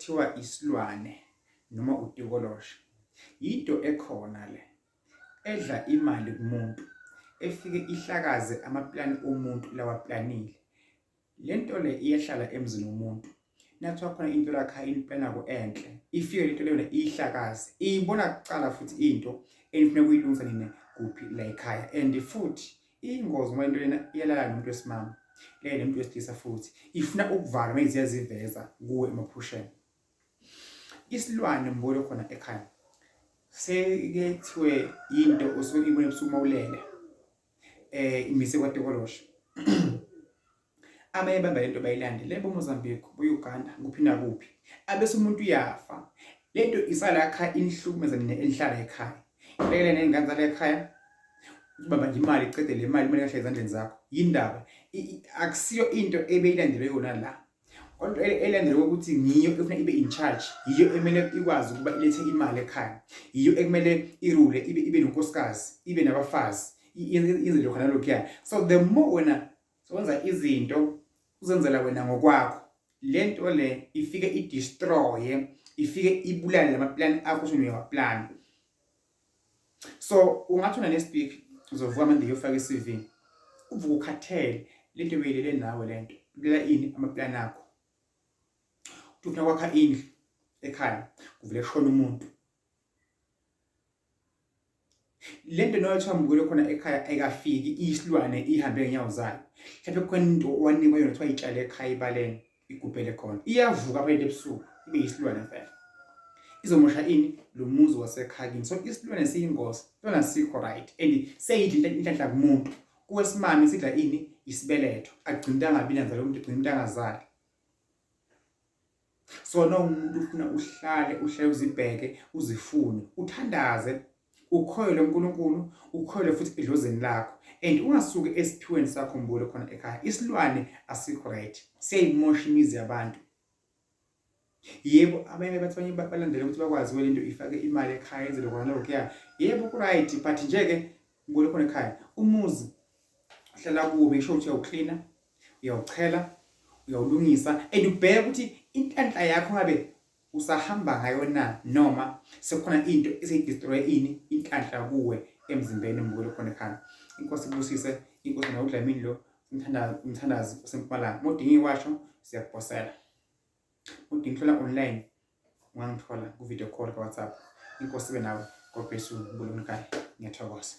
ekuthiwa isilwane noma utikoloshe into ekhona le edla imali kumuntu efike ihlakaze amaplani omuntu lawa planile. Lento le iyahlala emzini womuntu. Nathi khona into lakha inplan yako enhle. Ifike lento leyo ihlakaze. Ibona kucala futhi into enifuna kuyilungisa nina kuphi la ekhaya. And futhi ingozi ngoba into lena iyalala nomuntu wesimama. Le muntu wesilisa futhi ifuna ukuvala manje ziyaziveza kuwe emaphusheni. Isilwane mbolo khona ekhaya sekethiwe into osuke ibone ebusuku mawulele imise kwaTokoloshe. Abanye bamba lento bayilandele boMozambique boUganda kuphi nakuphi abese umuntu uyafa. Lento isala ekhaya inihlukumeza nina elihlala ekhaya. Lekele nezingane zala ekhaya ubaba nje imali icede le mali kahle ezandleni zakho yindaba akusiyo into ebeyilandele yona la. Kodwa elandelwe ukuthi ngiyo efuna ibe in charge, yiyo emele ikwazi ukuba ilethe imali ekhaya, yiyo ekumele irule ibe nonkosikazi, ibe nabafazi, iyenze lokho nalokho. So the more wena sowenza izinto uzenzela wena ngokwakho, lento le ifike idestroy, ifike ibulale lamaplani akho usunewaplan. So ungathona nespeak uzovuka manje uyofaka iCV uvuka ukhathele lento beyilele nawe lento lela ini amaplani akho. Ufuna kwakha indlu ekhaya kuvele kushona umuntu. Lento noyethiwa mbukelo khona ekhaya ayikafiki isilwane ihambe ngenyawo zayo. Mhlawumbe khona into owanikwa yona kuthiwa itshale ekhaya ibaleni igubhele khona. Iyavuka apha ebusuku ibe isilwane mfethu. Izomosha ini lo muzi wasekhaya. So isilwane siyingozi, lona sikho right and seyidla inhlanhla kumuntu. Kuwesimami sidla ini isibeletho. Agcina angabi nanzalo umuntu egcina intangazali. So no umuntu ufuna uhlale uzibheke uzifune uthandaze ukhoyele uNkulunkulu ukhoyele futhi edlozeni lakho and ungasuke esiphiweni sakho mbule khona ekhaya. Isilwane asikho right, siyayimosha imizi yabantu. Yebo abanye bathanye balandele ukuthi bakwazi lento ifake imali ekhaya enze lokho nalokho. Yebo ku right but nje ke mbule khona ekhaya umuzi uhlala kuwo besho ukuthi uyawucleaner, uyawuchela, uyawulungisa and ubheke ukuthi inhlanhla yakho ngabe usahamba ngayo na noma sekukhona into eseyidestroy ini inhlanhla kuwe emzimbeni mbukelo khona ekhaya. Inkosi ibusise, inkosi nawo uDlamini lo umthandazi oseMpumalanga. Modinga iwasho siyakuphosela. Udinga ihlola online ungangithola ku video call ka WhatsApp. Inkosi ibe nawe. God bless you mbukelo ekhaya. Ngiyathokoza.